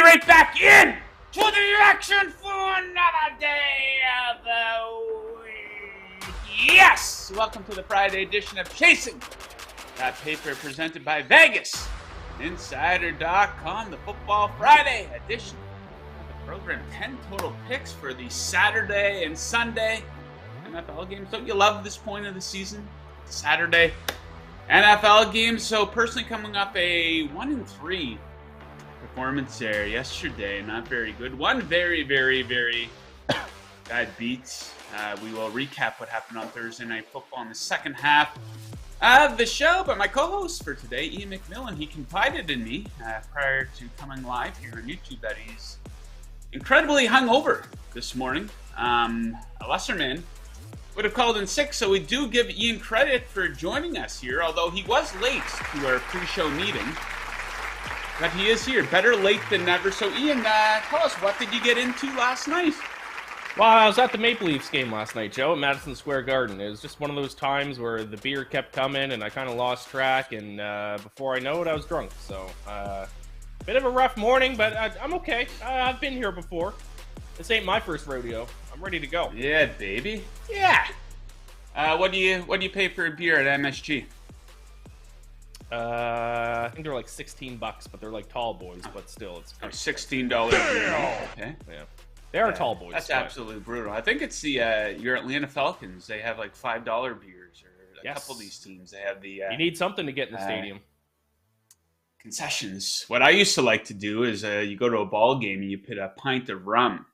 right back in to the action for another day of the week. Yes! Welcome to the Friday edition of Chasing That Paper, presented by VegasInsider.com, the Football Friday edition of the program. 10 total picks for the Saturday and Sunday NFL games. Don't you love this point of the season? Saturday NFL games. So personally coming off a 1-3 performance there yesterday. Not very good. One very bad beat. We will recap what happened on Thursday Night Football in the second half of the show. But my co-host for today, Ian McMillan, he confided in me prior to coming live here on YouTube that he's incredibly hungover this morning. A lesser man would have called in sick, so we do give Ian credit for joining us here, although he was late to our pre-show meeting. But he is here, better late than never. So Ian, tell us, what did you get into last night? Well, I was at the Maple Leafs game last night, Joe, at Madison Square Garden. It was just one of those times where the beer kept coming and I kind of lost track, and before I know it, I was drunk. So, bit of a rough morning, but I'm okay. I've been here before. This ain't my first rodeo. I'm ready to go. Yeah, baby. Yeah. What do you pay for a beer at MSG? I think they're like $16, but they're like tall boys, but still, it's $16 beer. Okay. Yeah. They are tall boys. That's absolutely brutal. I think it's the your Atlanta Falcons. They have like $5 beers, or a couple of these teams. They have the. You need something to get in the stadium. Concessions. What I used to like to do is you go to a ball game and you put a pint of rum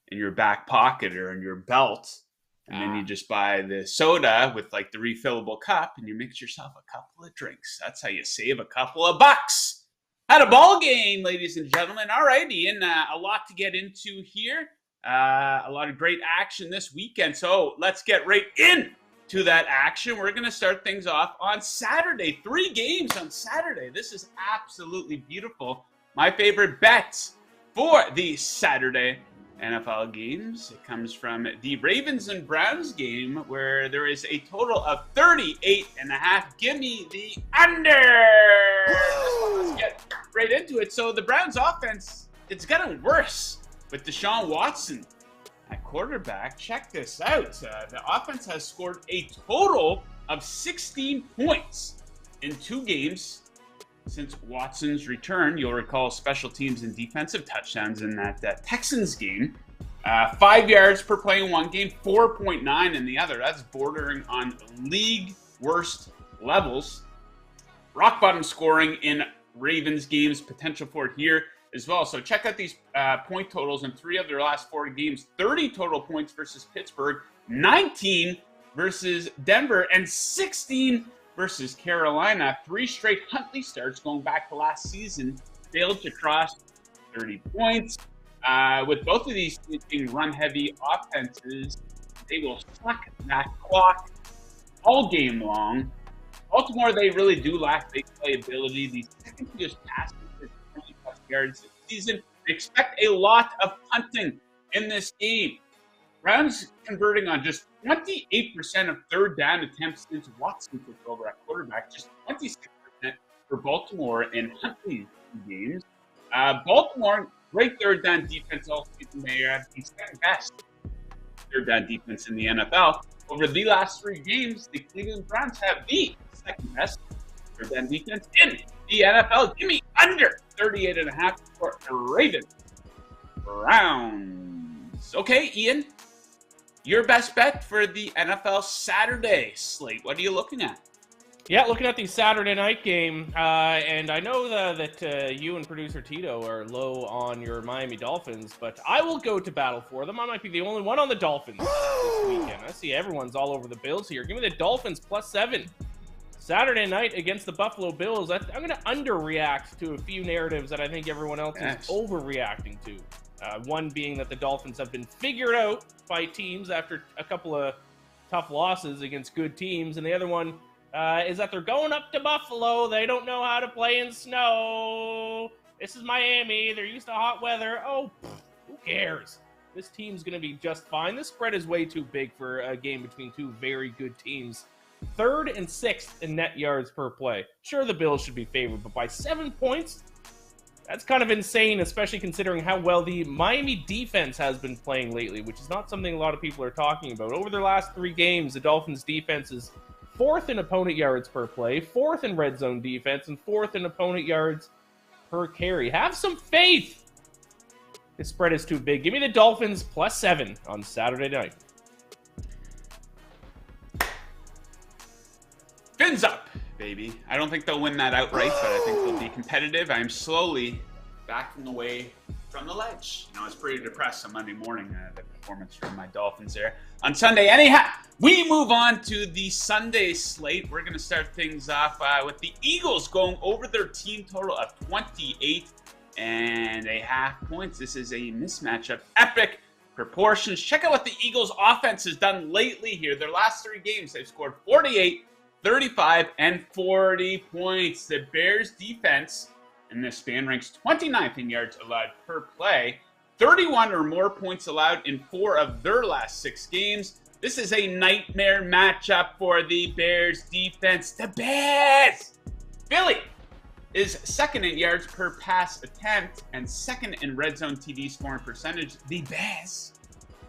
in your back pocket or in your belt, and then you just buy the soda with like the refillable cup, and you mix yourself a couple of drinks. That's how you save a couple of bucks at a ball game, ladies and gentlemen. All right, Ian, a lot to get into here. A lot of great action this weekend. So let's get right into that action. We're going to start things off on Saturday. 3 games on Saturday. This is absolutely beautiful. My favorite bet for the Saturday NFL games. It comes from the Ravens and Browns game, where there is a total of 38.5. Give me the under. Let's get right into it. So the Browns offense, it's gotten worse with Deshaun Watson at quarterback. Check this out. The offense has scored a total of 16 points in 2 games since Watson's return. You'll recall special teams and defensive touchdowns in that Texans game. 5 yards per play in one game, 4.9 in the other. That's bordering on league worst levels. Rock bottom scoring in Ravens games, potential for it here as well. So check out these point totals in 3 of their last 4 games. 30 total points versus Pittsburgh, 19 versus Denver, and 16 versus Carolina. 3 straight Huntley starts going back to last season failed to cross 30 points. With both of these being run-heavy offenses, they will suck that clock all game long. Baltimore, they really do lack big playability. These second-tier passes for 20-plus yards this season. They expect a lot of punting in this game. Browns converting on just 28% of third down attempts since Watson took over at quarterback. Just 26% for Baltimore in Huntley's games. Baltimore, great third down defense all season. They are the second best third down defense in the NFL. Over the last 3 games, the Cleveland Browns have the second best third down defense in the NFL. Give me under 38.5 for Ravens Browns. Okay, Ian, your best bet for the NFL Saturday slate. What are you looking at? Yeah, looking at the Saturday night game, and I know that you and producer Tito are low on your Miami Dolphins, but I will go to battle for them. I might be the only one on the Dolphins this weekend. I see everyone's all over the Bills here. Give me the Dolphins +7. Saturday night against the Buffalo Bills. I'm going to underreact to a few narratives that I think everyone else is overreacting to. One being that the Dolphins have been figured out by teams after a couple of tough losses against good teams, and the other one is that they're going up to Buffalo. They don't know how to play in snow. This is Miami. They're used to hot weather. Oh, who cares? This team's going to be just fine. This spread is way too big for a game between 2 very good teams. 3rd and 6th in net yards per play. Sure, the Bills should be favored, but by 7 points, That's kind of insane, especially considering how well the Miami defense has been playing lately, which is not something a lot of people are talking about. Over their last 3 games, the Dolphins' defense is 4th in opponent yards per play, 4th in red zone defense, and 4th in opponent yards per carry. Have some faith. This spread is too big. Give me the Dolphins +7 on Saturday night. Fins up, baby. I don't think they'll win that outright, but I think they'll be competitive. I'm slowly backing away from the ledge. You know, it's pretty depressed on Monday morning, the performance from my Dolphins there. On Sunday, anyhow, we move on to the Sunday slate. We're going to start things off with the Eagles going over their team total of 28.5 points. This is a mismatch of epic proportions. Check out what the Eagles offense has done lately here. Their last 3 games, they've scored 48, 35, and 40 points. The Bears defense in this span ranks 29th in yards allowed per play, 31 or more points allowed in 4 of their last 6 games. This is a nightmare matchup for the Bears defense. The Bears! Philly is 2nd in yards per pass attempt and 2nd in red zone TD scoring percentage. The Bears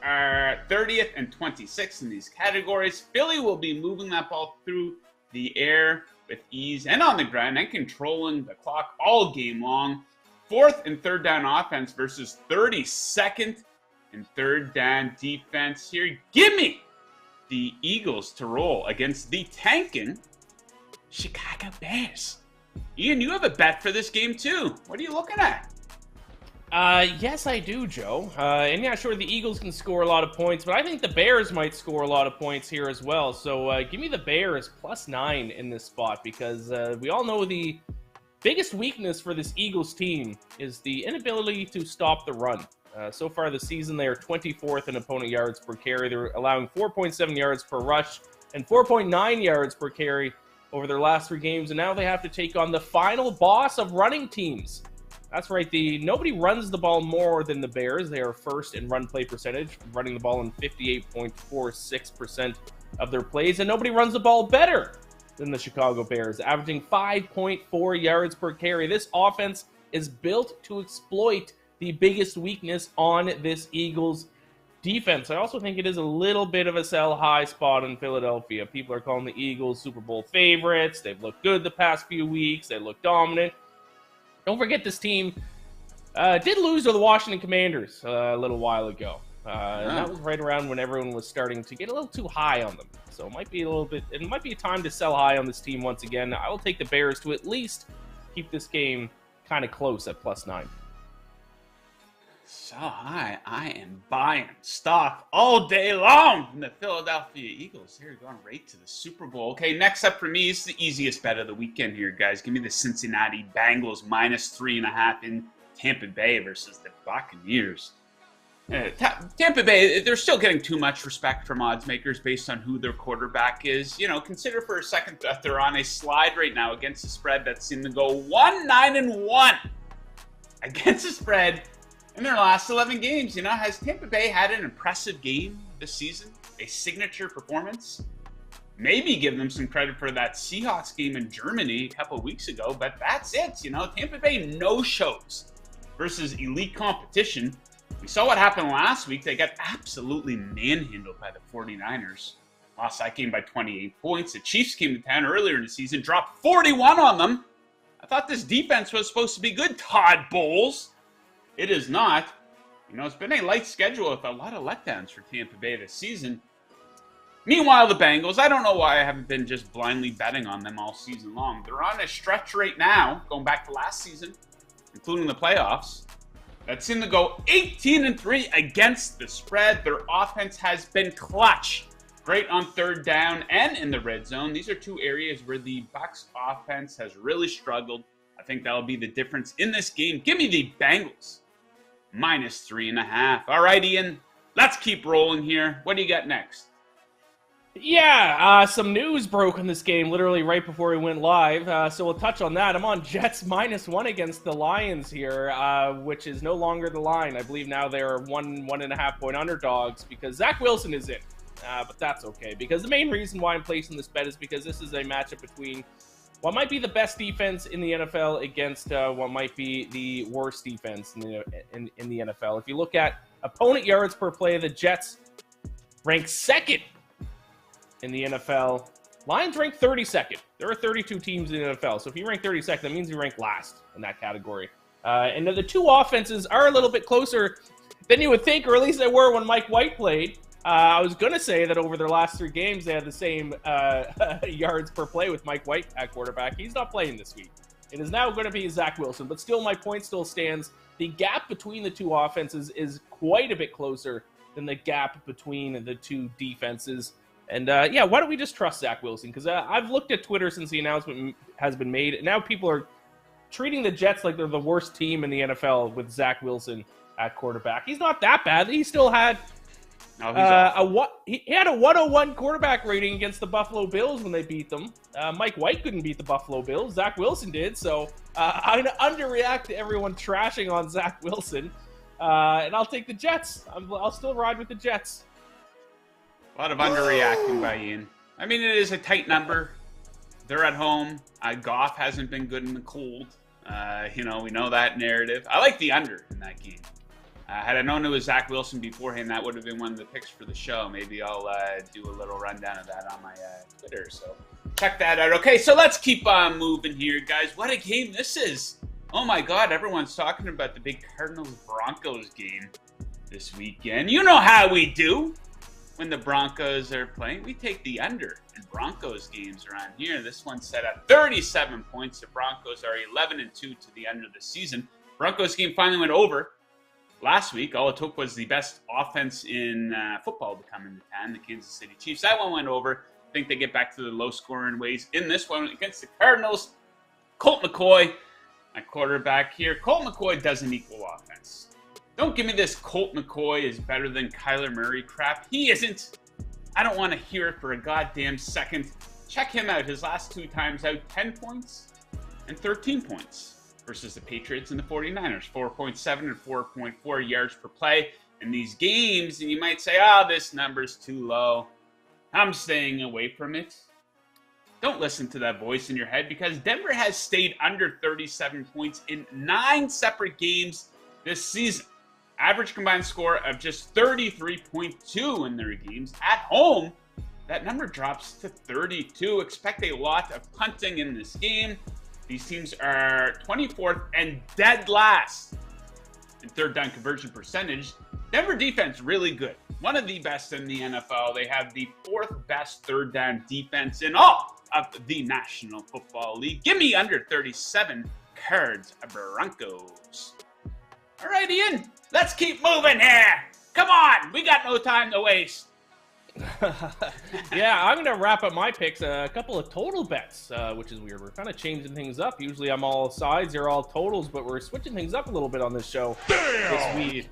are 30th and 26th in these categories. Philly will be moving that ball through the air with ease and on the ground and controlling the clock all game long. 4th and 3rd down offense versus 32nd and 3rd down defense here. Give me the Eagles to roll against the tanking Chicago Bears. Ian, you have a bet for this game too. What are you looking at? Yes, I do, Joe. And yeah, sure, the Eagles can score a lot of points, but I think the Bears might score a lot of points here as well. So give me the Bears +9 in this spot because we all know the biggest weakness for this Eagles team is the inability to stop the run. So far this season, they are 24th in opponent yards per carry. They're allowing 4.7 yards per rush and 4.9 yards per carry over their last 3 games, and now they have to take on the final boss of running teams. That's right, nobody runs the ball more than the Bears. They are 1st in run play percentage, running the ball in 58.46% of their plays, and nobody runs the ball better than the Chicago Bears, averaging 5.4 yards per carry. This offense is built to exploit the biggest weakness on this Eagles defense. I also think it is a little bit of a sell high spot in Philadelphia. People are calling the Eagles Super Bowl favorites. They've looked good the past few weeks. They look dominant. Don't forget this team did lose to the Washington Commanders a little while ago. And that was right around when everyone was starting to get a little too high on them. So it might be a time to sell high on this team once again. I will take the Bears to at least keep this game kind of close at +9. So I am buying stock all day long from the Philadelphia Eagles. Here, going right to the Super Bowl. Okay, next up for me is the easiest bet of the weekend here, guys. Give me the Cincinnati Bengals -3.5 in Tampa Bay versus the Buccaneers. Tampa Bay, they're still getting too much respect from odds makers based on who their quarterback is. You know, consider for a second that they're on a slide right now against a spread that seemed to go 1-9-1 against the spread in their last 11 games. You know, has Tampa Bay had an impressive game this season? A signature performance? Maybe give them some credit for that Seahawks game in Germany a couple of weeks ago, but that's it. You know, Tampa Bay no-shows versus elite competition. We saw what happened last week. They got absolutely manhandled by the 49ers. Lost that game by 28 points. The Chiefs came to town earlier in the season, dropped 41 on them. I thought this defense was supposed to be good, Todd Bowles. It is not. You know, it's been a light schedule with a lot of letdowns for Tampa Bay this season. Meanwhile, the Bengals, I don't know why I haven't been just blindly betting on them all season long. They're on a stretch right now, going back to last season, including the playoffs. That seemed to go 18-3 against the spread. Their offense has been clutch. Great on 3rd down and in the red zone. These are 2 areas where the Bucs offense has really struggled. I think that'll be the difference in this game. Give me the Bengals -3.5. All right, Ian, let's keep rolling here. What do you got next? Yeah, some news broke in this game literally right before we went live, so we'll touch on that. I'm on Jets -1 against the Lions here, which is no longer the line. I believe now they're 1.5 point underdogs because Zach Wilson is in, but that's okay because the main reason why I'm placing this bet is because this is a matchup between what might be the best defense in the NFL against what might be the worst defense in the NFL. If you look at opponent yards per play, the Jets rank second in the NFL. Lions rank 32nd. There are 32 teams in the NFL, so if you rank 32nd, that means you rank last in that category. And the two offenses are a little bit closer than you would think, or at least they were when Mike White played. I was going to say that over their last 3 games, they had the same yards per play with Mike White at quarterback. He's not playing this week. It is now going to be Zach Wilson, but still, my point still stands. The gap between the two offenses is quite a bit closer than the gap between the two defenses. And, yeah, why don't we just trust Zach Wilson? Because I've looked at Twitter since the announcement has been made, and now people are treating the Jets like they're the worst team in the NFL with Zach Wilson at quarterback. He's not that bad. He still had he had a 101 quarterback rating against the Buffalo Bills when they beat them. Mike White couldn't beat the Buffalo Bills. Zach Wilson did. So I'm going to underreact to everyone trashing on Zach Wilson. And I'll take the Jets. I'll still ride with the Jets. A lot of underreacting by Ian. I mean, it is a tight number. They're at home. Goff hasn't been good in the cold. We know that narrative. I like the under in that game. Had I known it was Zach Wilson beforehand, that would have been one of the picks for the show. Maybe I'll do a little rundown of that on my Twitter. So check that out. Okay, so let's keep on moving here, guys. What a game this is. Oh, my God. Everyone's talking about the big Cardinals-Broncos game this weekend. You know how we do when the Broncos are playing. We take the under in Broncos games around here. This one's set at 37 points. The Broncos are 11-2 to the end of the season. Broncos game finally went over last week. All it took was the best offense in football to come into town, the Kansas City Chiefs. That one went over. I think they get back to the low-scoring ways in this one against the Cardinals. Colt McCoy, my quarterback here. Colt McCoy doesn't equal offense. Don't give me this Colt McCoy is better than Kyler Murray crap. He isn't. I don't want to hear it for a goddamn second. Check him out. His last 2 times out, 10 points and 13 points. Versus the Patriots and the 49ers, 4.7 and 4.4 yards per play in these games. And you might say, this number's too low. I'm staying away from it. Don't listen to that voice in your head because Denver has stayed under 37 points in 9 separate games this season. Average combined score of just 33.2 in their games. At home, that number drops to 32. Expect a lot of punting in this game. These teams are 24th and dead last in third down conversion percentage. Denver defense, really good. One of the best in the NFL. They have the 4th best third down defense in all of the National Football League. Give me under 37 Cards Broncos. All right, Ian, let's keep moving here. Come on, we got no time to waste. Yeah, I'm going to wrap up my picks. A couple of total bets, which is weird. We're kind of changing things up. Usually I'm all sides, they're all totals, but we're switching things up a little bit on this show this week.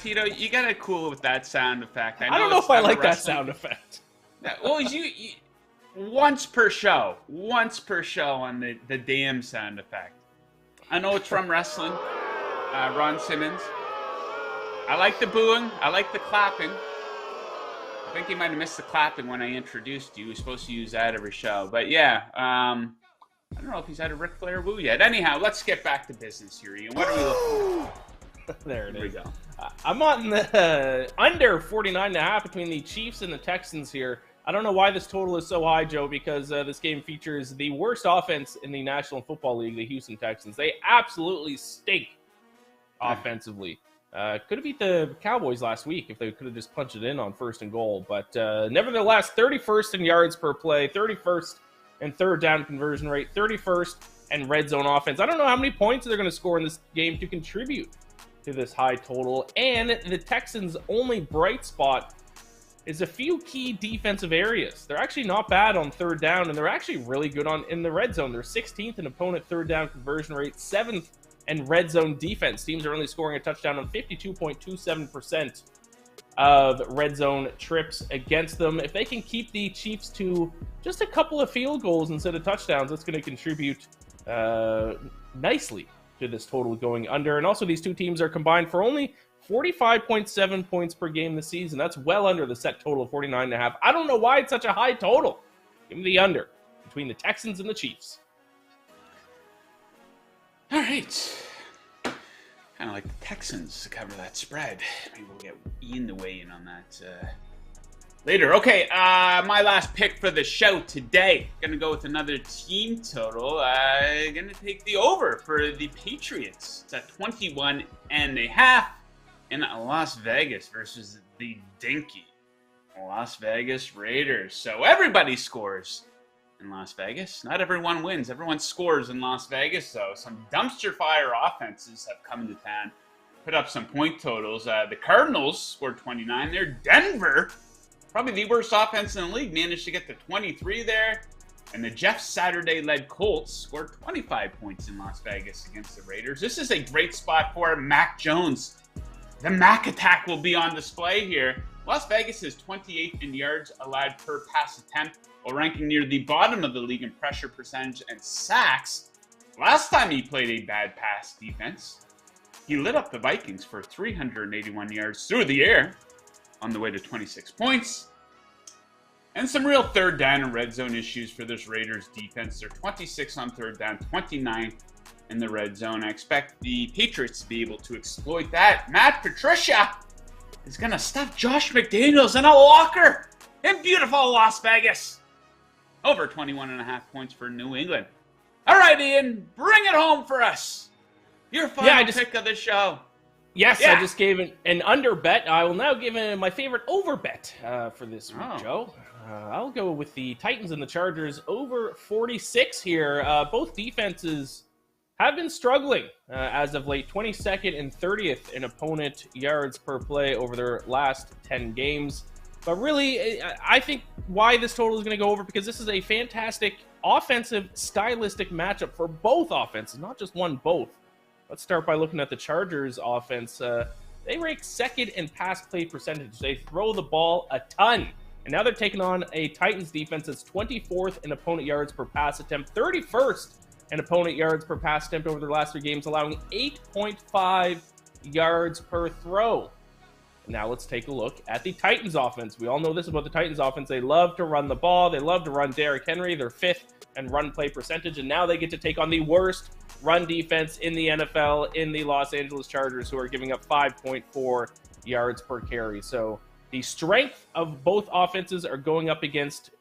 Tito, you got to cool with that sound effect. I don't know if I like that sound effect. Well, you once per show on the damn sound effect. I know it's from wrestling. Ron Simmons. I like the booing. I like the clapping. I think you might have missed the clapping when I introduced you. He was supposed to use that every show. But yeah, I don't know if he's had a Ric Flair woo yet. Anyhow, let's get back to business here, Ian. What are we looking at? There it is. Here we go. I'm on the under 49.5 between the Chiefs and the Texans here. I don't know why this total is so high, Joe, because this game features the worst offense in the National Football League, the Houston Texans. They absolutely stink offensively. Could have beat the Cowboys last week if they could have just punched it in on 1st and goal. But nevertheless, 31st in yards per play, 31st in third down conversion rate, 31st in red zone offense. I don't know how many points they're going to score in this game to contribute to this high total. And the Texans' only bright spot is a few key defensive areas. They're actually not bad on third down, and they're actually really good in the red zone. They're 16th in opponent third down conversion rate, 7th and red zone defense. Teams are only scoring a touchdown on 52.27% of red zone trips against them. If they can keep the Chiefs to just a couple of field goals instead of touchdowns, that's going to contribute nicely to this total going under. And also, these two teams are combined for only 45.7 points per game this season. That's well under the set total of 49.5. I don't know why it's such a high total. Give me the under between the Texans and the Chiefs. All right. Kind of like the Texans to cover that spread. Maybe we'll get Ian to weigh in on that later. Okay, my last pick for the show today. Gonna go with another team total. Gonna take the over for the Patriots. It's at 21.5 in Las Vegas versus the dinky Las Vegas Raiders. So everybody scores in Las Vegas. Not everyone wins. Everyone scores in Las Vegas, though. Some dumpster fire offenses have come into town, put up some point totals. The Cardinals scored 29 there. Denver, probably the worst offense in the league, managed to get to 23 there. And the Jeff Saturday-led Colts scored 25 points in Las Vegas against the Raiders. This is a great spot for Mac Jones. The Mac attack will be on display here. Las Vegas is 28th in yards allowed per pass attempt, while ranking near the bottom of the league in pressure percentage and sacks. Last time he played a bad pass defense, he lit up the Vikings for 381 yards through the air on the way to 26 points. And some real third down and red zone issues for this Raiders defense. They're 26 on third down, 29 in the red zone. I expect the Patriots to be able to exploit that. Matt Patricia is going to stuff Josh McDaniels in a locker in beautiful Las Vegas. Over 21.5 points for New England. All right, Ian, bring it home for us. Your final pick of the show. Yes, I just gave an under bet. I will now give my favorite over bet for this week, Joe. I'll go with the Titans and the Chargers over 46 here. Both defenses have been struggling as of late. 22nd and 30th in opponent yards per play over their last 10 games. But really, I think why this total is going to go over, because this is a fantastic offensive, stylistic matchup for both offenses, not just one, both. Let's start by looking at the Chargers offense. They rank second in pass play percentage. They throw the ball a ton. And now they're taking on a Titans defense that's 24th in opponent yards per pass attempt, 31st in opponent yards per pass attempt over their last 3 games, allowing 8.5 yards per throw. Now let's take a look at the Titans offense. We all know this about the Titans offense. They love to run the ball. They love to run Derrick Henry. They're 5th in run play percentage, and now they get to take on the worst run defense in the NFL in the Los Angeles Chargers, who are giving up 5.4 yards per carry. So the strength of both offenses are going up against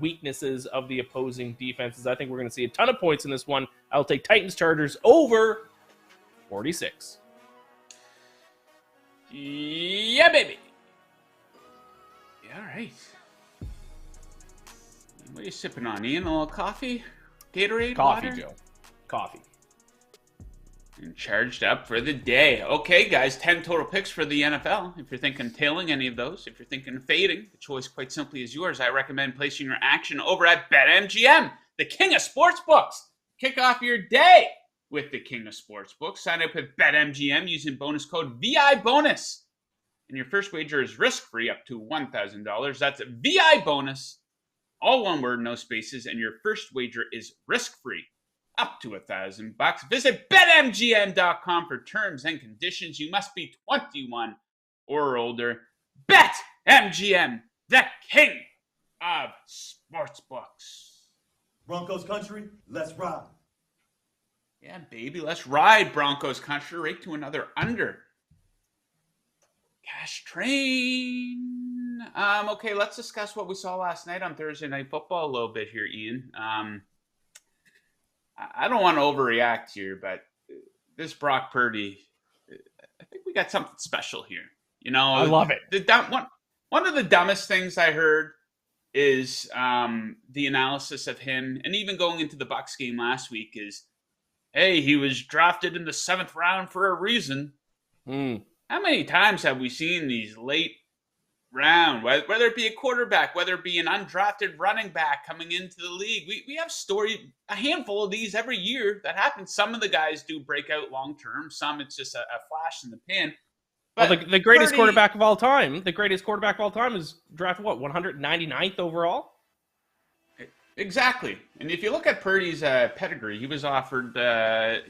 weaknesses of the opposing defenses. I think we're going to see a ton of points in this one. I'll take Titans Chargers over 46. Yeah, baby. Yeah, all right. What are you sipping on, Ian? A little coffee? Gatorade? Coffee, water? Joe. Coffee. And charged up for the day. Okay, guys, 10 total picks for the NFL. If you're thinking tailing any of those, if you're thinking fading, the choice quite simply is yours. I recommend placing your action over at BetMGM, the king of sportsbooks. Kick off your day with the king of sportsbooks. Sign up with BetMGM using bonus code VIBONUS. And your first wager is risk-free up to $1,000. That's VIBONUS. All one word, no spaces. And your first wager is risk-free up to $1,000. Visit BetMGM.com for terms and conditions. You must be 21 or older. BetMGM, the king of sportsbooks. Broncos country, let's ride. Yeah, baby, let's ride, Broncos country, right to another under. Cash train. Okay, let's discuss what we saw last night on Thursday Night Football a little bit here, Ian. I don't want to overreact here, but this Brock Purdy, I think we got something special here. You know, I love it. One of the dumbest things I heard is the analysis of him, and even going into the Bucs game last week, is, hey, he was drafted in the 7th round for a reason. How many times have we seen these late round, whether it be a quarterback, whether it be an undrafted running back coming into the league? We have a handful of these every year that happen. Some of the guys do break out long term. Some it's just a flash in the pan. But well, the greatest quarterback of all time, is drafted, 199th overall? Exactly. And if you look at Purdy's pedigree, he was offered to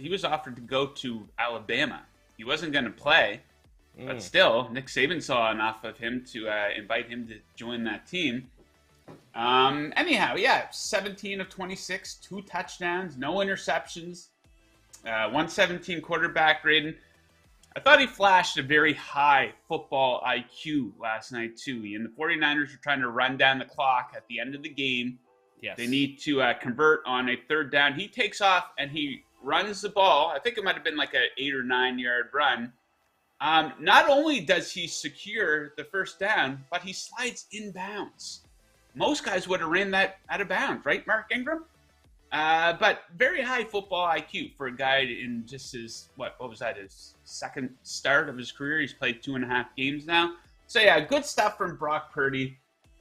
go to Alabama. He wasn't going to play, but still, Nick Saban saw enough of him to invite him to join that team. Anyhow, yeah, 17 of 26, 2 touchdowns, no interceptions, 117 quarterback rating. I thought he flashed a very high football IQ last night, too. And the 49ers were trying to run down the clock at the end of the game. Yes. They need to convert on a third down. He takes off and he runs the ball. I think it might have been like an 8 or 9 yard run. Not only does he secure the first down, but he slides inbounds. Most guys would have ran that out of bounds, right, Mark Ingram? But very high football IQ for a guy in just his, what was that, his second start of his career. He's played 2.5 games now. So, yeah, good stuff from Brock Purdy.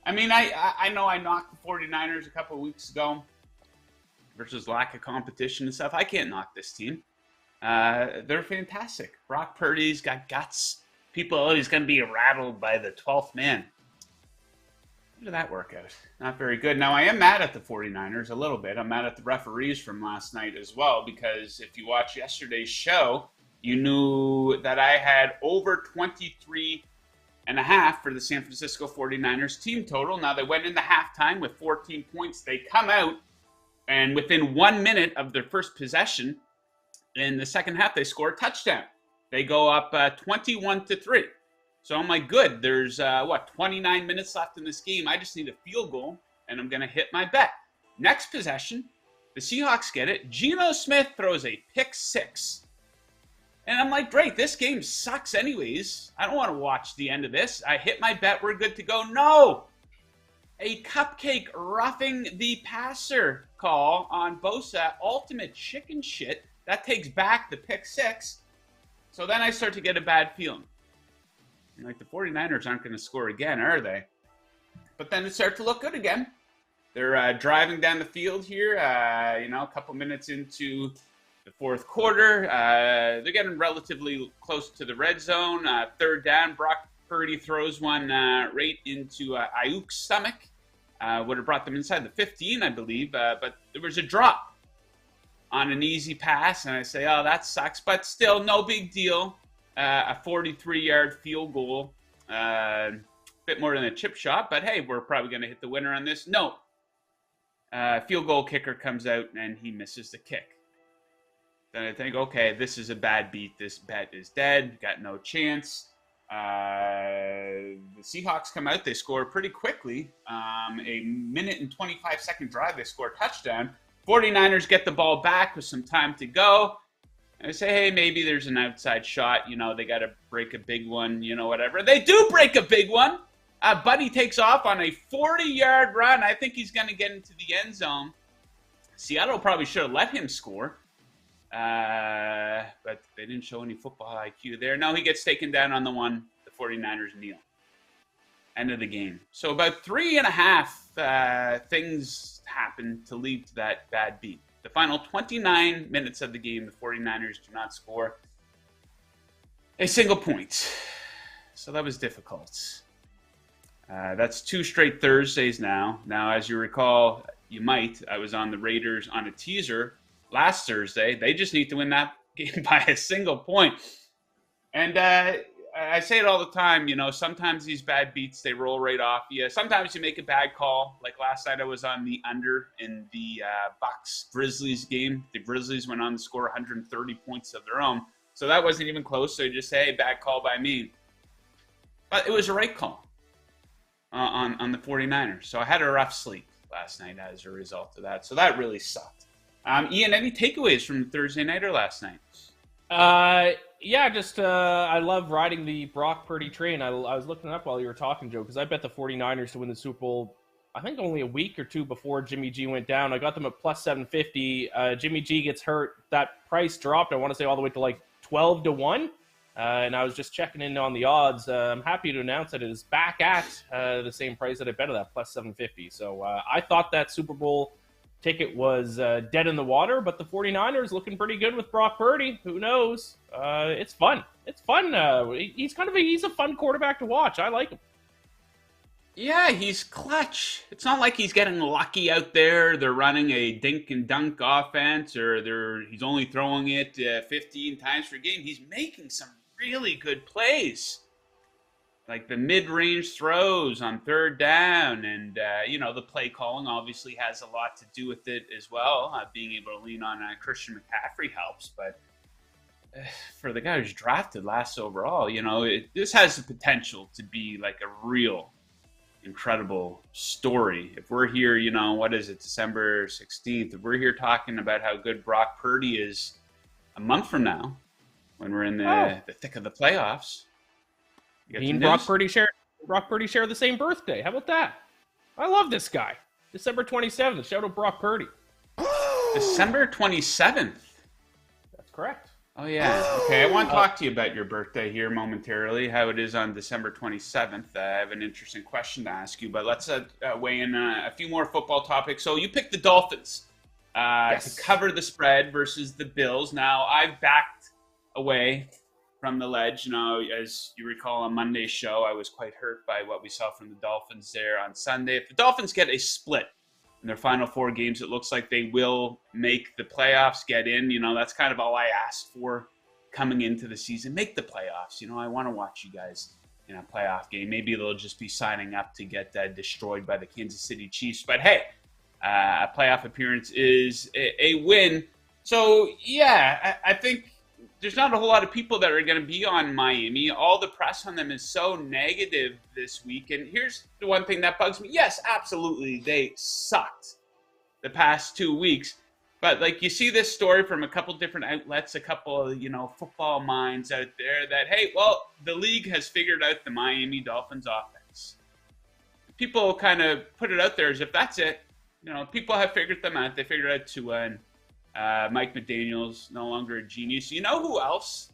I mean, I know I knocked the 49ers a couple of weeks ago versus lack of competition and stuff. I can't knock this team. They're fantastic. Brock Purdy's got guts. People, he's going to be rattled by the 12th man. How did that work out? Not very good. Now, I am mad at the 49ers a little bit. I'm mad at the referees from last night as well, because if you watched yesterday's show, you knew that I had over 23.5 for the San Francisco 49ers team total. Now, they went into halftime with 14 points. They come out, and within 1 minute of their first possession, in the second half, they score a touchdown. They go up 21-3. So I'm like, good. There's, 29 minutes left in this game. I just need a field goal, and I'm going to hit my bet. Next possession, the Seahawks get it. Geno Smith throws a pick six. And I'm like, great, this game sucks anyways. I don't want to watch the end of this. I hit my bet. We're good to go. No! A cupcake roughing the passer call on Bosa. Ultimate chicken shit. That takes back the pick six. So then I start to get a bad feeling. Like, the 49ers aren't going to score again, are they? But then it starts to look good again. They're driving down the field here, a couple minutes into the fourth quarter. They're getting relatively close to the red zone. Third down, Brock Purdy throws one right into Ayuk's stomach. Would have brought them inside the 15, I believe. But there was a drop on an easy pass, and I say, oh, that sucks. But still, no big deal. A 43-yard field goal, bit more than a chip shot, but hey, we're probably going to hit the winner on this. No. Field goal kicker comes out, and he misses the kick. Then I think, okay, this is a bad beat. This bet is dead. Got no chance. The Seahawks come out. They score pretty quickly. A minute and 25-second drive. They score a touchdown. 49ers get the ball back with some time to go. I say, hey, maybe there's an outside shot. They got to break a big one, whatever. They do break a big one. Buddy takes off on a 40-yard run. I think he's going to get into the end zone. Seattle probably should have let him score. But they didn't show any football IQ there. No, he gets taken down on the one. The 49ers kneel. End of the game. So about 3.5 things happened to lead to that bad beat. The final 29 minutes of the game, the 49ers do not score a single point. So that was difficult. That's 2 straight Thursdays now. Now, as you recall, I was on the Raiders on a teaser last Thursday. They just need to win that game by a single point. And I say it all the time, sometimes these bad beats, they roll right off you. Sometimes you make a bad call. Like last night I was on the under in the Bucks-Grizzlies game. The Grizzlies went on to score 130 points of their own. So that wasn't even close. So you just say, hey, bad call by me. But it was a right call on the 49ers. So I had a rough sleep last night as a result of that. So that really sucked. Ian, any takeaways from Thursday night or last night? Yeah, just I love riding the Brock Purdy train. I was looking it up while you were talking, Joe, because I bet the 49ers to win the Super Bowl, I think only a week or two before Jimmy G went down. I got them at plus 750. Jimmy G gets hurt. That price dropped, I want to say, all the way to like 12-1. And I was just checking in on the odds. I'm happy to announce that it is back at the same price that I bet it at, plus 750. So I thought that Super Bowl ticket was dead in the water, but the 49ers looking pretty good with Brock Purdy. Who knows? It's fun. It's fun. He's a fun quarterback to watch. I like him. Yeah, he's clutch. It's not like he's getting lucky out there. They're running a dink and dunk offense, or he's only throwing it 15 times per game. He's making some really good plays. like the mid-range throws on third down, and the play calling obviously has a lot to do with it as well. Being able to lean on Christian McCaffrey helps, but for the guy who's drafted last overall, this has the potential to be like a real incredible story. If we're here, what is it, December 16th, if we're here talking about how good Brock Purdy is a month from now, when we're in the thick of the playoffs. Me and Brock Purdy share the same birthday. How about that? I love this guy. December 27th. Shout out Brock Purdy. December 27th. That's correct. Oh, yeah. Okay, I want to talk to you about your birthday here momentarily, how it is on December 27th. I have an interesting question to ask you, but let's weigh in a few more football topics. So you picked the Dolphins to cover the spread versus the Bills. Now, I've backed away from the ledge. As you recall on Monday's show, I was quite hurt by what we saw from the Dolphins there on Sunday. If the Dolphins get a split in their final 4 games, it looks like they will make the playoffs, get in. That's kind of all I asked for coming into the season. Make the playoffs. I want to watch you guys in a playoff game. Maybe they'll just be signing up to get destroyed by the Kansas City Chiefs. But hey, a playoff appearance is a win. So, yeah, I think there's not a whole lot of people that are going to be on Miami. All the press on them is so negative this week. And here's the one thing that bugs me. Yes, absolutely, they sucked the past 2 weeks. But, you see this story from a couple different outlets, a couple of, football minds out there that, hey, well, the league has figured out the Miami Dolphins offense. People kind of put it out there as if that's it. People have figured them out. They figured out Tua and Mike McDaniel's no longer a genius. You know who else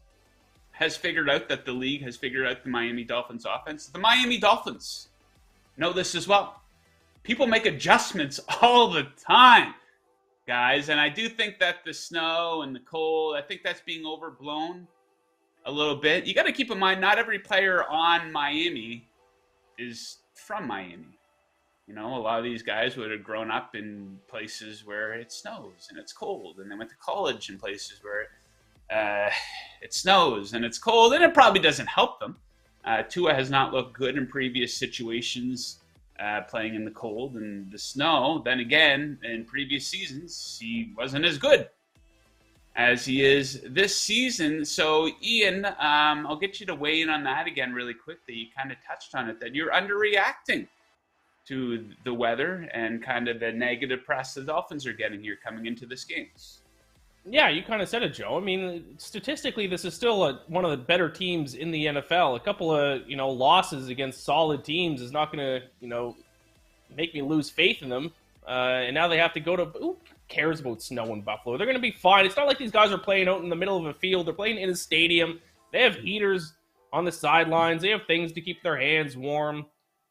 has figured out that the league has figured out the Miami Dolphins offense? The Miami Dolphins know this as well. People make adjustments all the time, guys. And I do think that the snow and the cold, I think that's being overblown a little bit. You got to keep in mind, not every player on Miami is from Miami. A lot of these guys would have grown up in places where it snows and it's cold, and they went to college in places where it snows and it's cold, and it probably doesn't help them. Tua has not looked good in previous situations playing in the cold and the snow. Then again, in previous seasons, he wasn't as good as he is this season. So, Ian, I'll get you to weigh in on that again really quickly. You kind of touched on it, that you're underreacting to the weather and kind of the negative press the Dolphins are getting here coming into this game. Yeah, you kind of said it, Joe. I mean, statistically, this is still one of the better teams in the NFL. A couple of, losses against solid teams is not going to, make me lose faith in them. And now they have to go to, who cares about snow in Buffalo? They're going to be fine. It's not like these guys are playing out in the middle of a field. They're playing in a stadium. They have heaters on the sidelines. They have things to keep their hands warm.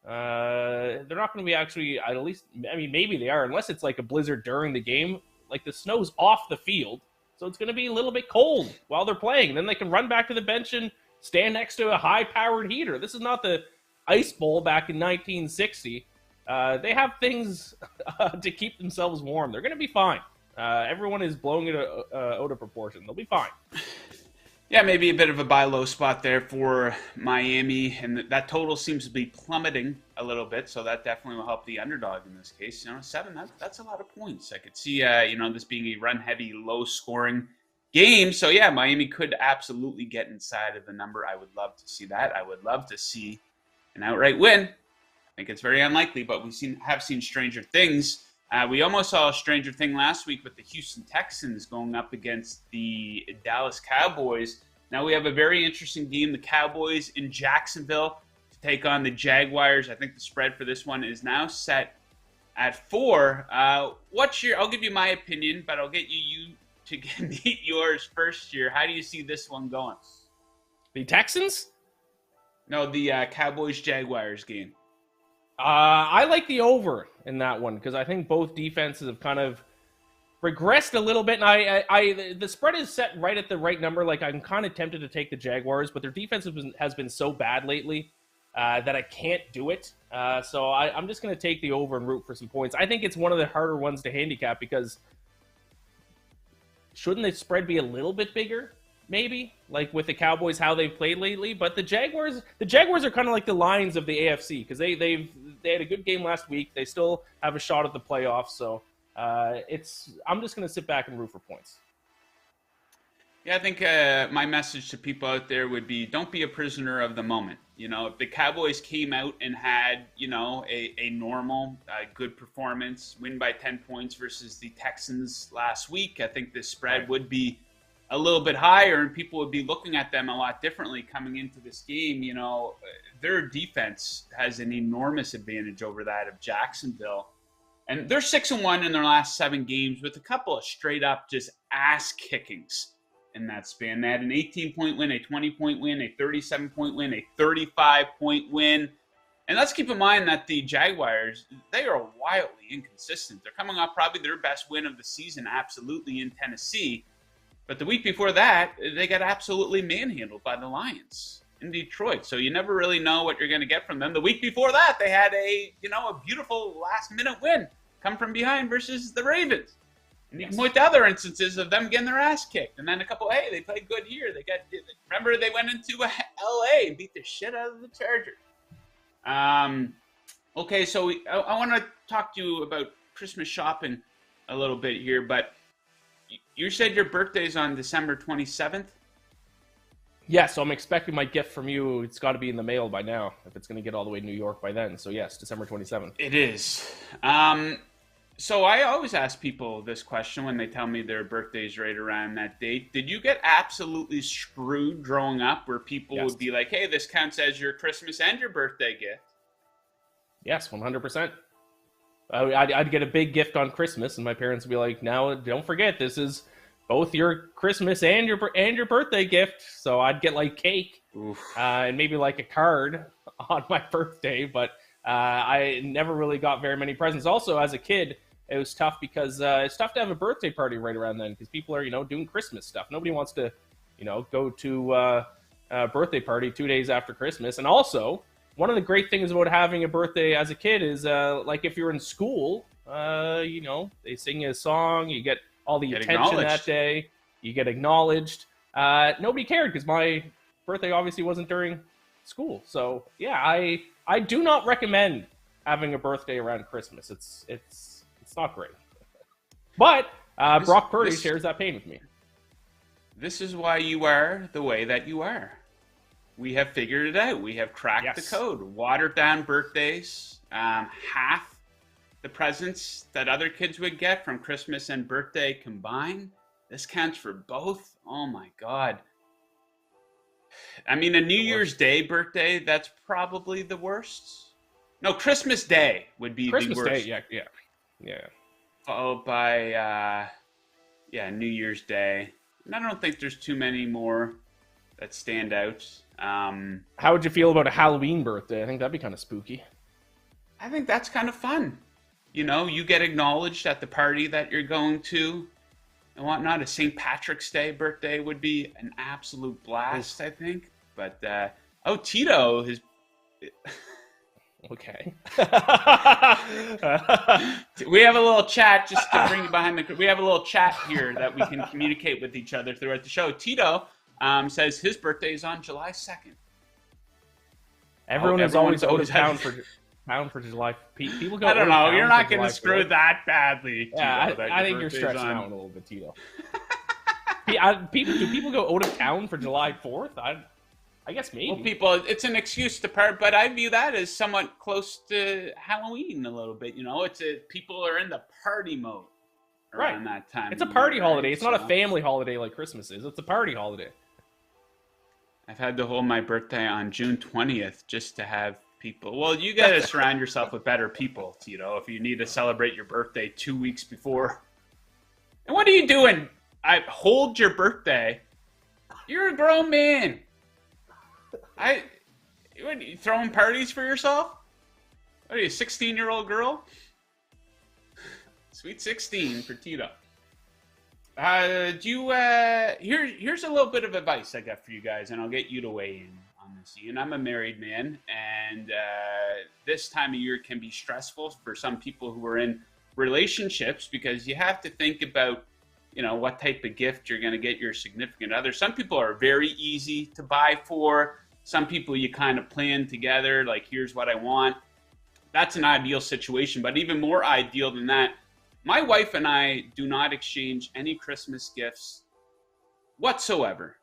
They're not going to be actually, at least, maybe they are, unless it's like a blizzard during the game. Like, the snow's off the field, so it's going to be a little bit cold while they're playing. Then they can run back to the bench and stand next to a high-powered heater. This is not the Ice Bowl back in 1960. They have things to keep themselves warm. They're going to be fine. Everyone is blowing it out of proportion. They'll be fine. Yeah, maybe a bit of a buy low spot there for Miami, and that total seems to be plummeting a little bit, so that definitely will help the underdog in this case. 7, that's a lot of points. I could see, this being a run-heavy, low-scoring game. So, yeah, Miami could absolutely get inside of the number. I would love to see that. I would love to see an outright win. I think it's very unlikely, but we have seen stranger things. We almost saw a stranger thing last week with the Houston Texans going up against the Dallas Cowboys. Now we have a very interesting game. The Cowboys in Jacksonville to take on the Jaguars. I think the spread for this one is now set at 4. I'll give you my opinion, but I'll get you to meet yours first here. How do you see this one going? The Texans? No, the Cowboys-Jaguars game. I like the over in that one because I think both defenses have kind of regressed a little bit, and the spread is set right at the right number. Like, I'm kind of tempted to take the Jaguars, but their defense has been so bad lately that I can't do it. So I'm just going to take the over and root for some points. I think it's one of the harder ones to handicap because shouldn't the spread be a little bit bigger maybe, like with the Cowboys, how they've played lately. But the Jaguars are kind of like the Lions of the AFC because they had a good game last week. They still have a shot at the playoffs. So I'm just going to sit back and root for points. Yeah, I think my message to people out there would be don't be a prisoner of the moment. You know, if the Cowboys came out and had, you know, a normal, good performance, win by 10 points versus the Texans last week, I think the spread would be a little bit higher and people would be looking at them a lot differently coming into this game. You know, their defense has an enormous advantage over that of Jacksonville. And they're 6-1 in their last 7 games with a couple of straight up just ass kickings in that span. They had an 18-point win, a 20-point win, a 37-point win, a 35-point win. And let's keep in mind that the Jaguars, they are wildly inconsistent. They're coming off probably their best win of the season, absolutely, in Tennessee. But the week before that, they got absolutely manhandled by the Lions in Detroit. So you never really know what you're going to get from them. The week before that, they had a beautiful last-minute win, come from behind versus the Ravens. And you can point to other instances of them getting their ass kicked. And then hey, they played good here. Remember they went into L.A. and beat the shit out of the Chargers. Okay, so I want to talk to you about Christmas shopping a little bit here, but you said your birthday's on December 27th? Yeah, so I'm expecting my gift from you. It's got to be in the mail by now, if it's going to get all the way to New York by then. So yes, December 27th. It is. So I always ask people this question when they tell me their birthday's right around that date. Did you get absolutely screwed growing up where people would be like, hey, this counts as your Christmas and your birthday gift? Yes, 100%. I'd get a big gift on Christmas, and my parents would be like, "Now, don't forget, this is both your Christmas and your birthday gift." So I'd get like cake and maybe like a card on my birthday, but I never really got very many presents. Also, as a kid, it was tough because it's tough to have a birthday party right around then because people are doing Christmas stuff. Nobody wants to go to a birthday party 2 days after Christmas, and also. One of the great things about having a birthday as a kid is, like, if you're in school, they sing a song, you get all the attention that day, you get acknowledged. Nobody cared because my birthday obviously wasn't during school. So, yeah, I do not recommend having a birthday around Christmas. It's not great. But Brock Purdy shares that pain with me. This is why you are the way that you are. We have figured it out. We have cracked the code. Watered down birthdays. Half the presents that other kids would get from Christmas and birthday combined. This counts for both. Oh my God. I mean, a New Year's Day birthday, that's probably the worst. No, Christmas Day would be the worst. Christmas Day, yeah. Followed by, New Year's Day. And I don't think there's too many more that stand out. How would you feel about a Halloween birthday? I think that'd be kind of spooky. I think that's kind of fun. You get acknowledged at the party that you're going to and whatnot. A St. Patrick's Day birthday would be an absolute blast, I think. But, Tito has... Okay. We have a little chat just to bring you behind we have a little chat here that we can communicate with each other throughout the show. Tito says his birthday is on July 2nd. Everyone is always out of town for July. People go. I don't know. You're not going to screw that badly. Yeah, I think you're stretching out a little bit, Tito. Do people go out of town for July 4th? I guess maybe. Well, people, it's an excuse to part, but I view that as somewhat close to Halloween a little bit. People are in the party mode around that time. It's a party holiday. It's not a family holiday like Christmas is. It's a party holiday. I've had to hold my birthday on June 20th just to have people. Well, you got to surround yourself with better people, Tito, if you need to celebrate your birthday 2 weeks before. And what are you doing? I hold your birthday. You're a grown man. What, are you throwing parties for yourself? What are you, a 16-year-old girl? Sweet 16 for Tito. Here's a little bit of advice I got for you guys, and I'll get you to weigh in on this. And I'm a married man, and this time of year can be stressful for some people who are in relationships because you have to think about, what type of gift you're going to get your significant other. Some people are very easy to buy for. Some people you kind of plan together, like, here's what I want. That's an ideal situation. But even more ideal than that, my wife and I do not exchange any Christmas gifts whatsoever.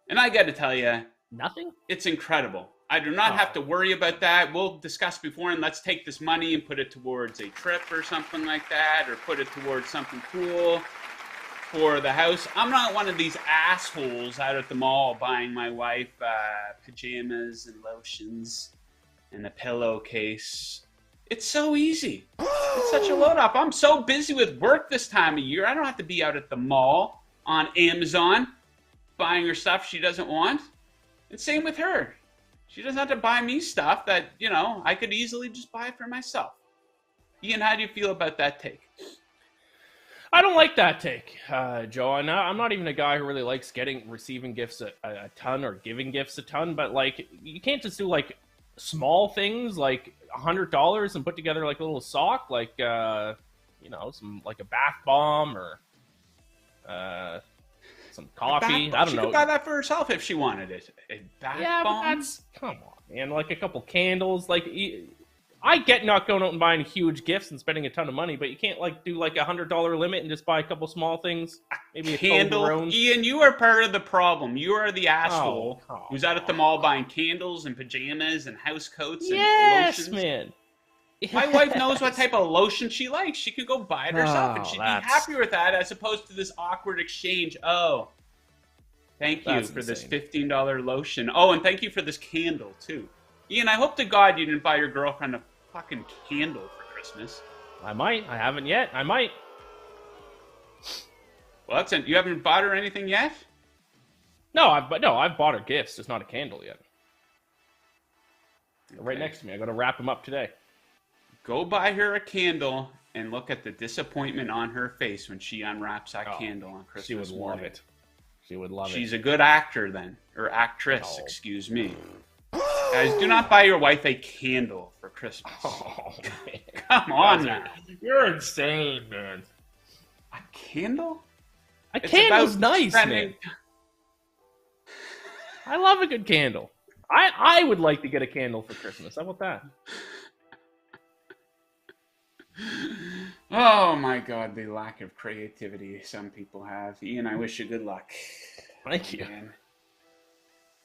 And I got to tell you, Nothing? it's incredible. I do not have to worry about that. We'll discuss before, and let's take this money and put it towards a trip or something like that, or put it towards something cool for the house. I'm not one of these assholes out at the mall buying my wife pajamas and lotions and a pillowcase. It's so easy. It's such a load up. I'm so busy with work this time of year. I don't have to be out at the mall on Amazon buying her stuff she doesn't want. And same with her. She doesn't have to buy me stuff that, I could easily just buy for myself. Ian, how do you feel about that take? I don't like that take, Joe. I'm not even a guy who really likes receiving gifts a ton or giving gifts a ton, but, like, you can't just do, like, small things like $100 and put together, like, a little sock, like, some, like, a bath bomb or some coffee. I don't know. She could buy that for herself if she wanted it. A bath bomb? But come on, man. Like a couple candles. Like, I get not going out and buying huge gifts and spending a ton of money, but you can't, like, do like $100 limit and just buy a couple small things. Maybe a candle. Ian, you are part of the problem. You are the asshole who's out at the mall buying candles and pajamas and house coats and lotions. Yes, man. My wife knows what type of lotion she likes. She could go buy it herself, and she'd be happy with that, as opposed to this awkward exchange. Oh, thank you for this $15 lotion. Oh, and thank you for this candle, too. Ian, I hope to God you didn't buy your girlfriend a fucking candle for Christmas. I might. I haven't yet. I might. Well, you haven't bought her anything yet? No, I've bought her gifts. Just not a candle yet. Okay. Right next to me. I got to wrap them up today. Go buy her a candle and look at the disappointment on her face when she unwraps that candle on Christmas morning. She would love it. She would love it. She's a good actor then. Or actress, excuse me. Guys, do not buy your wife a candle for Christmas. Oh, man. Come on now. You're insane, man. A candle? A candle's nice, man. I love a good candle. I would like to get a candle for Christmas. How about that? Oh my God, the lack of creativity some people have. Ian, I wish you good luck. Thank you.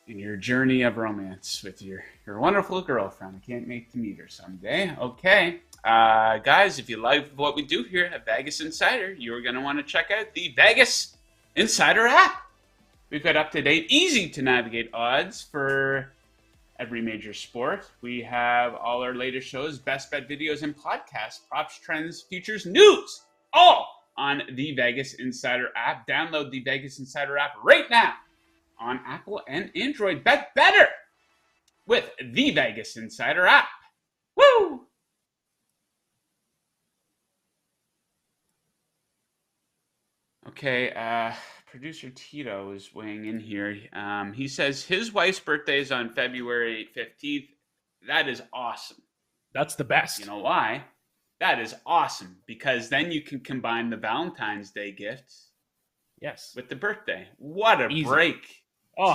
In your journey of romance with your wonderful girlfriend. I can't wait to meet her someday. Okay. Guys, if you like what we do here at Vegas Insider, you're going to want to check out the Vegas Insider app. We've got up-to-date, easy-to-navigate odds for every major sport. We have all our latest shows, best bet videos and podcasts, props, trends, futures, news, all on the Vegas Insider app. Download the Vegas Insider app right now on Apple and Android. Bet better with the Vegas Insider app. Woo! Okay, producer Tito is weighing in here. He says his wife's birthday is on February 15th. That is awesome. That's the best. You know why? That is awesome, because then you can combine the Valentine's Day gift with the birthday. What a break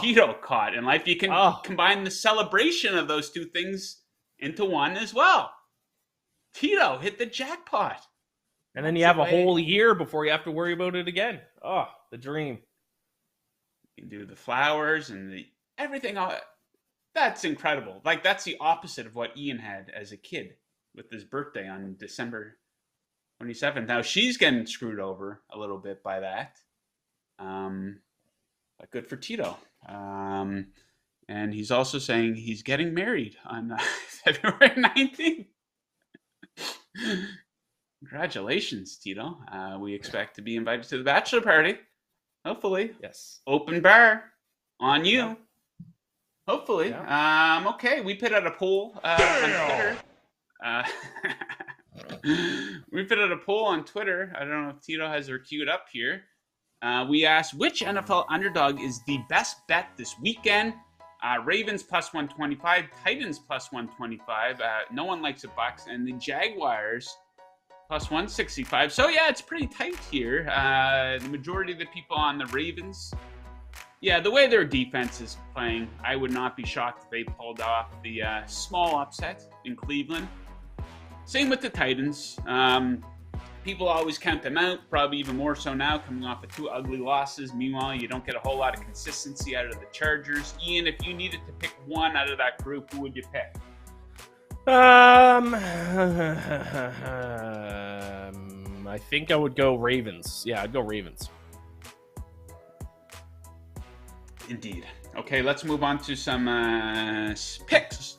Tito caught in life. You can combine the celebration of those two things into one as well. Tito hit the jackpot. And then you have a whole year before you have to worry about it again. Oh, the dream. You can do the flowers and everything. That's incredible. Like, that's the opposite of what Ian had as a kid with his birthday on December 27th. Now, she's getting screwed over a little bit by that. But good for Tito. And he's also saying he's getting married on February 19th. Congratulations, Tito. We expect to be invited to the bachelor party. Hopefully. Yes. Open bar on you. Yeah. Hopefully. Yeah. Okay, we put out a poll on Twitter. We put out a poll on Twitter. I don't know if Tito has her queued up here. We asked, which NFL underdog is the best bet this weekend? Ravens plus 125, Titans plus 125. No one likes the Bucs, and the Jaguars Plus 165. So, yeah, it's pretty tight here. The majority of the people on the Ravens, yeah, the way their defense is playing, I would not be shocked if they pulled off the small upset in Cleveland. Same with the Titans. People always count them out, probably even more so now, coming off of 2 ugly losses. Meanwhile, you don't get a whole lot of consistency out of the Chargers. Ian, if you needed to pick one out of that group, who would you pick? I think I would go Ravens. Yeah, I'd go Ravens. Indeed. Okay, let's move on to some picks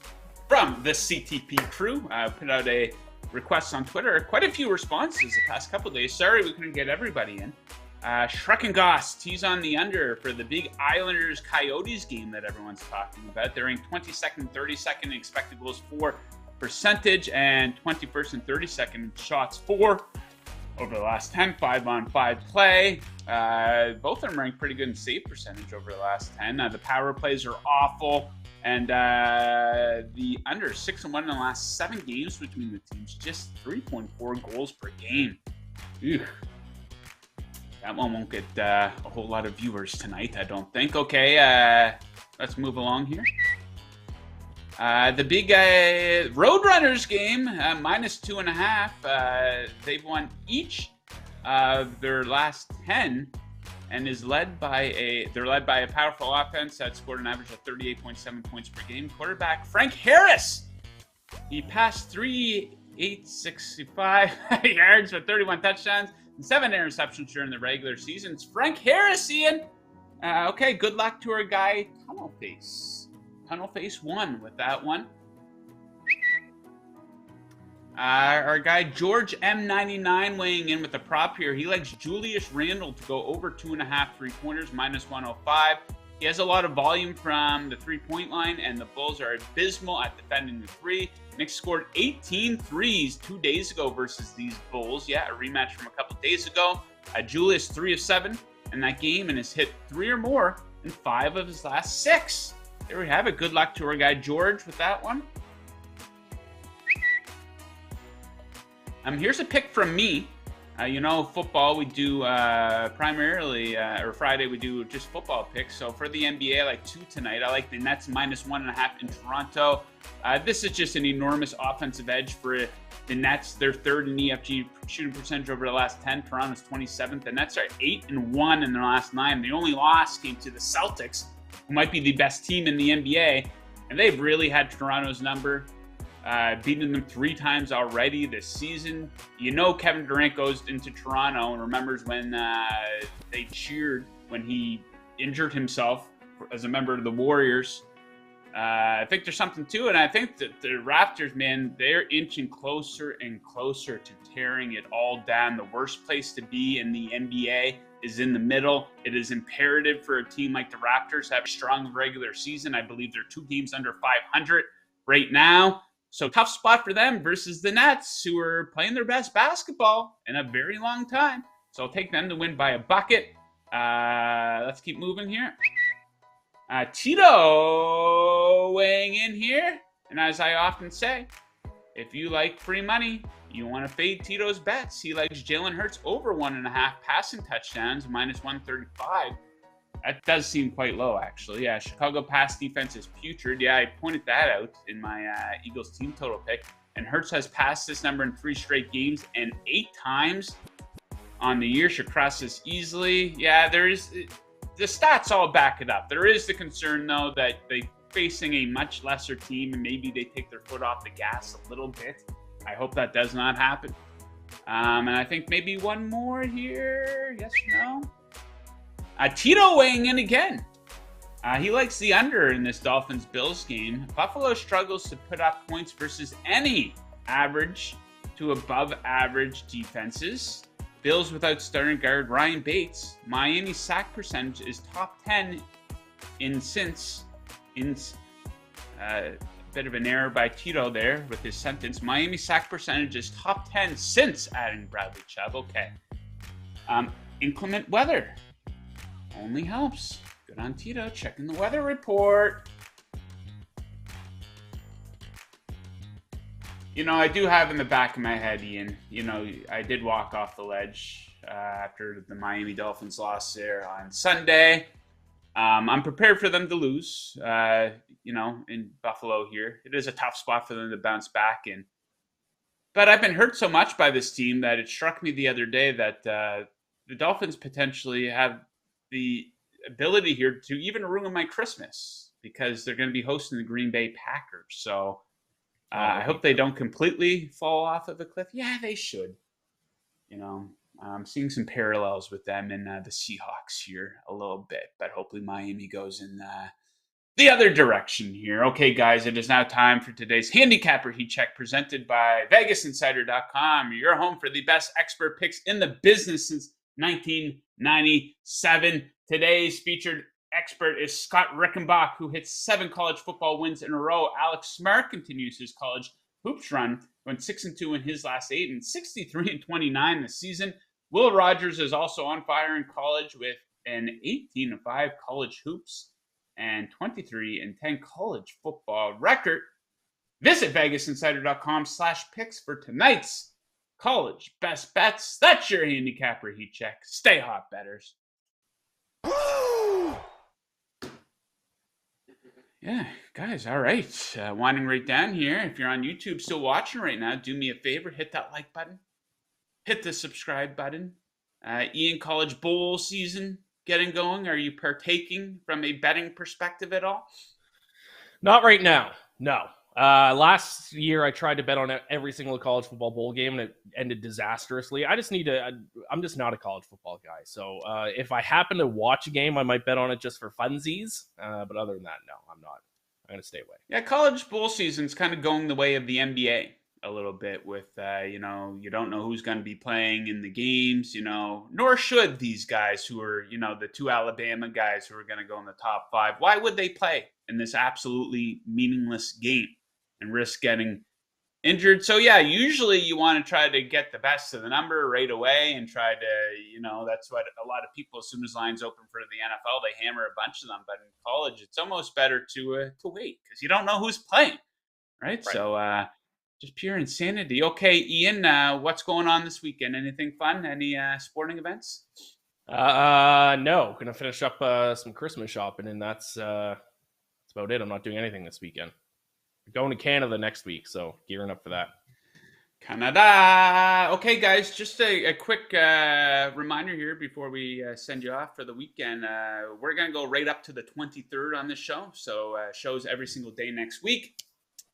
from the CTP crew. I put out a request on Twitter. Quite a few responses the past couple days. Sorry we couldn't get everybody in. Schreckengost, he's on the under for the big Islanders-Coyotes game that everyone's talking about. They're in 22nd, 32nd in expected goals for percentage and 21st and 32nd in shots for over the last 10, 5-on-5 play. Both of them ranked pretty good in save percentage over the last 10. The power plays are awful. And the under 6-1 in the last 7 games between the teams. Just 3.4 goals per game. Ew. That one won't get a whole lot of viewers tonight, I don't think. Okay, let's move along here. The big Roadrunners game, minus 2.5. They've won each of their last 10, and they're led by a powerful offense that scored an average of 38.7 points per game. Quarterback Frank Harris, he passed 3,865 yards for 31 touchdowns and 7 interceptions during the regular season. It's Frank Harris, Ian. Okay, good luck to our guy Tunnel Face 1 with that one. Our guy George M99 weighing in with the prop here. He likes Julius Randle to go over 2.5 3-pointers, minus 105. He has a lot of volume from the 3-point line, and the Bulls are abysmal at defending the 3. Knicks scored 18 threes 2 days ago versus these Bulls. Yeah, a rematch from a couple days ago. Julius 3 of 7 in that game and has hit 3 or more in 5 of his last 6. There we have it. Good luck to our guy George with that one. Here's a pick from me. Football we do primarily, or Friday we do just football picks. So for the NBA, I like 2 tonight. I like the Nets minus 1.5 in Toronto. This is just an enormous offensive edge for the Nets. They're 3rd in EFG shooting percentage over the last 10. Toronto's 27th. The Nets are 8-1 in their last 9. The only loss came to the Celtics, who might be the best team in the NBA, and they've really had Toronto's number. Beaten them 3 times already this season. Kevin Durant goes into Toronto and remembers when they cheered when he injured himself as a member of the Warriors. I think there's something to it. And I think that the Raptors, man, they're inching closer and closer to tearing it all down. The worst place to be in the NBA is in the middle. It is imperative for a team like the Raptors to have a strong regular season. I believe they're 2 games under 500 right now. So tough spot for them versus the Nets, who are playing their best basketball in a very long time. So I'll take them to win by a bucket. Let's keep moving here. Tito weighing in here. And as I often say, if you like free money, you want to fade Tito's bets. He likes Jalen Hurts over 1.5 passing touchdowns, minus 135. That does seem quite low, actually. Yeah, Chicago pass defense is putrid. Yeah, I pointed that out in my Eagles team total pick. And Hurts has passed this number in 3 straight games, and 8 times on the year. Should cross this easily. Yeah, there is the stats all back it up. There is the concern, though, that they're facing a much lesser team, and maybe they take their foot off the gas a little bit. I hope that does not happen. And I think maybe one more here. Yes or no? Tito weighing in again. He likes the under in this Dolphins-Bills game. Buffalo struggles to put up points versus any average to above average defenses. Bills without starting guard Ryan Bates. Miami sack percentage is top 10 bit of an error by Tito there with his sentence. Miami sack percentage is top 10 since adding Bradley Chubb. Okay. Inclement weather only helps. Good on Tito, checking the weather report. I do have in the back of my head, Ian, I did walk off the ledge after the Miami Dolphins lost there on Sunday. I'm prepared for them to lose, in Buffalo here. It is a tough spot for them to bounce back in. But I've been hurt so much by this team that it struck me the other day that the Dolphins potentially have the ability here to even ruin my Christmas because they're going to be hosting the Green Bay Packers. So I hope they don't completely fall off of a cliff. Yeah, they should. I'm seeing some parallels with them and the Seahawks here a little bit, but hopefully Miami goes in the other direction here. Okay, guys, it is now time for today's handicapper heat check presented by VegasInsider.com. Your home for the best expert picks in the business since 1997. Today's featured expert is Scott Rickenbach, who hits 7 college football wins in a row. Alex Smart continues his college hoops run, went 6-2 in his last 8 and 63-29 this season. Will Rogers is also on fire in college with an 18-5 college hoops and 23-10 college football record. Visit VegasInsider.com/picks for tonight's college best bets. That's your handicapper heat check. Stay hot, bettors. Yeah, guys, all right. Winding right down here. If you're on YouTube still watching right now, do me a favor. Hit that like button. Hit the subscribe button. Ian, college bowl season getting going. Are you partaking from a betting perspective at all? Not right now. No. Last year, I tried to bet on every single college football bowl game, and it ended disastrously. I'm just not a college football guy. So if I happen to watch a game, I might bet on it just for funsies. But other than that, no, I'm not. I'm going to stay away. Yeah, college bowl season's kind of going the way of the NBA a little bit with, you don't know who's going to be playing in the games, nor should these guys who are, the 2 Alabama guys who are going to go in the top 5. Why would they play in this absolutely meaningless game and risk getting injured? So yeah, usually you want to try to get the best of the number right away and try to, that's what a lot of people, as soon as lines open for the NFL, they hammer a bunch of them. But in college, it's almost better to wait because you don't know who's playing, right? So just pure insanity. Okay, Ian, what's going on this weekend? Anything fun? Any sporting events? No. Gonna finish up some Christmas shopping, and that's about it. I'm not doing anything this weekend. Going to Canada next week, so gearing up for that. Canada. Okay, guys, just a quick reminder here before we send you off for the weekend. We're going to go right up to the 23rd on this show, so shows every single day next week.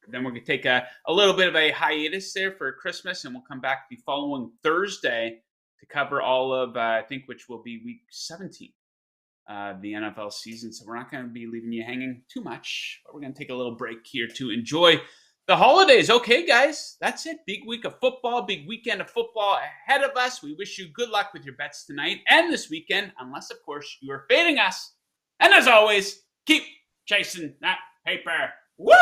Then we're going to take a little bit of a hiatus there for Christmas, and we'll come back the following Thursday to cover all of, which will be week 17. The NFL season. So we're not going to be leaving you hanging too much, but we're going to take a little break here to enjoy the holidays. Okay, guys, that's it. Big week of football, big weekend of football ahead of us. We wish you good luck with your bets tonight and this weekend, unless, of course, you are fading us. And as always, keep chasing that paper. Woo!